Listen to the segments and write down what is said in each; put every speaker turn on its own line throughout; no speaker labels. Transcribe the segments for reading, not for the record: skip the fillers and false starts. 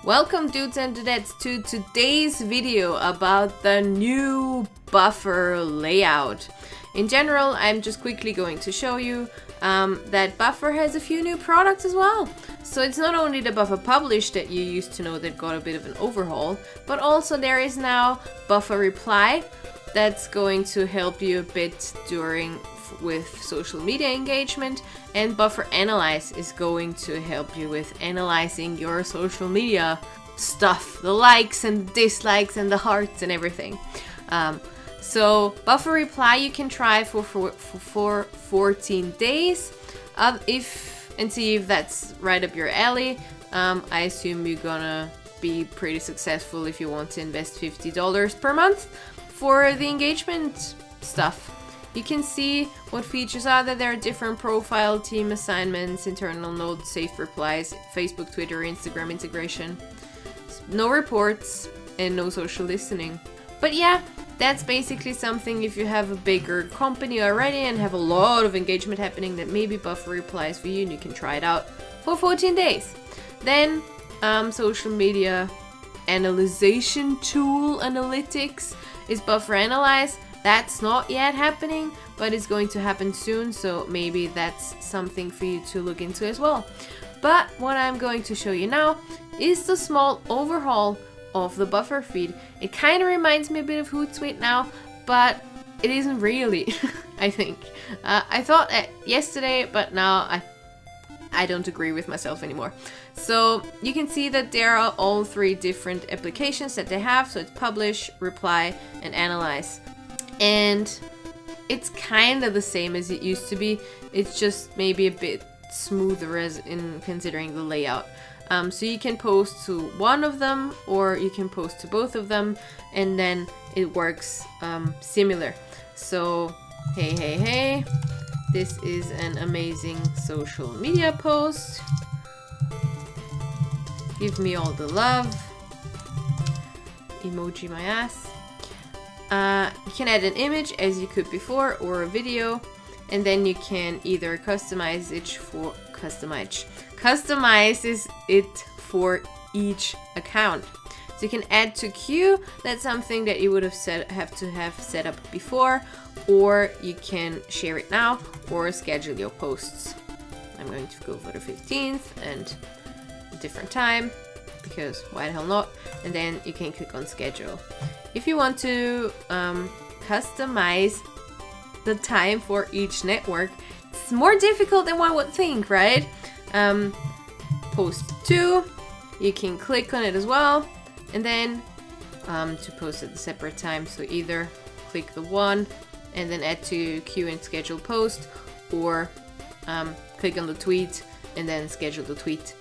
Welcome dudes and dudettes to today's video about the new buffer layout. In general, I'm just quickly going to show you that Buffer has a few new products as well. So it's not only the Buffer Publish that you used to know that got a bit of an overhaul, but also there is now Buffer Reply that's going to help you a bit with social media engagement, and Buffer Analyze is going to help you with analyzing your social media stuff, the likes and dislikes and the hearts and everything. So Buffer Reply you can try for 14 days and see if that's right up your alley. I assume you're gonna be pretty successful if you want to invest $50 per month for the engagement stuff. You can see what features are there. There are different profile, team assignments, internal notes, safe replies, Facebook, Twitter, Instagram integration, no reports, and no social listening. But yeah, that's basically something if you have a bigger company already and have a lot of engagement happening, that maybe Buffer Replies for you and you can try it out for 14 days. Then social media analyzation tool analytics is Buffer Analyze. That's not yet happening, but it's going to happen soon, so maybe that's something for you to look into as well. But what I'm going to show you now is the small overhaul of the Buffer feed. It kind of reminds me a bit of Hootsuite now, but it isn't really, I think. I thought that yesterday, but now I don't agree with myself anymore. So you can see that there are all three different applications that they have. So it's Publish, Reply, and Analyze. And it's kind of the same as it used to be. It's just maybe a bit smoother as in considering the layout. So you can post to one of them or you can post to both of them, and then it works similar. So hey, this is an amazing social media post. Give me all the love. Emoji my ass. You can add an image as you could before, or a video, and then you can either customize it for each account. So you can add to queue. That's something that you would have set up before, or you can share it now or schedule your posts. I'm going to go for the 15th and a different time, because why the hell not? And then you can click on schedule. If you want to customize the time for each network, it's more difficult than one would think, right? Post 2, you can click on it as well, and then to post at a separate time, so either click the 1 and then add to queue and schedule post, or click on the tweet and then schedule the tweet.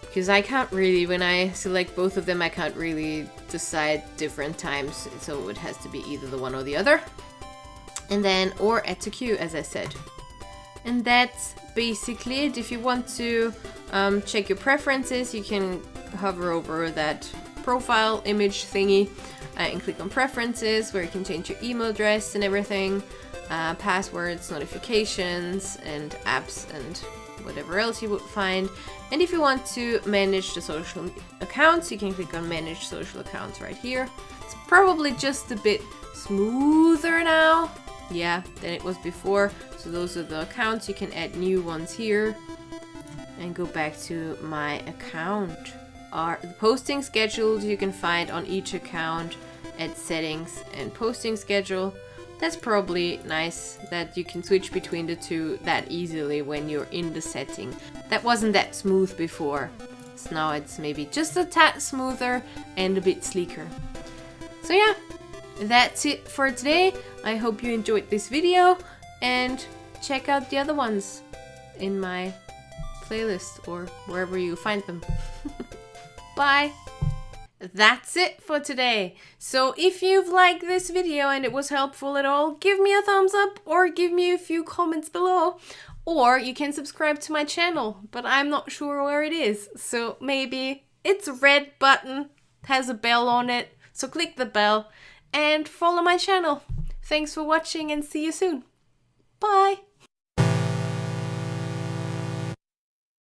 Because I can't really, when I select both of them, I can't really decide different times, so it has to be either the one or the other. And then, or add to queue, as I said. And that's basically it. If you want to check your preferences, you can hover over that profile image thingy and click on preferences, where you can change your email address and everything, passwords, notifications, and apps, and whatever else you would find. And if you want to manage the social accounts, you can click on manage social accounts right here. It's probably just a bit smoother now, yeah, than it was before. So those are the accounts. You can add new ones here and go back to my account. The posting schedules you can find on each account at settings and posting schedule. That's probably nice that you can switch between the two that easily when you're in the setting. That wasn't that smooth before, so now it's maybe just a tad smoother and a bit sleeker. So yeah, that's it for today. I hope you enjoyed this video, and check out the other ones in my playlist or wherever you find them. Bye! That's it for today. So if you've liked this video and it was helpful at all, give me a thumbs up or give me a few comments below. Or you can subscribe to my channel, but I'm not sure where it is. So maybe it's a red button, has a bell on it. So click the bell and follow my channel. Thanks for watching and see you soon. Bye!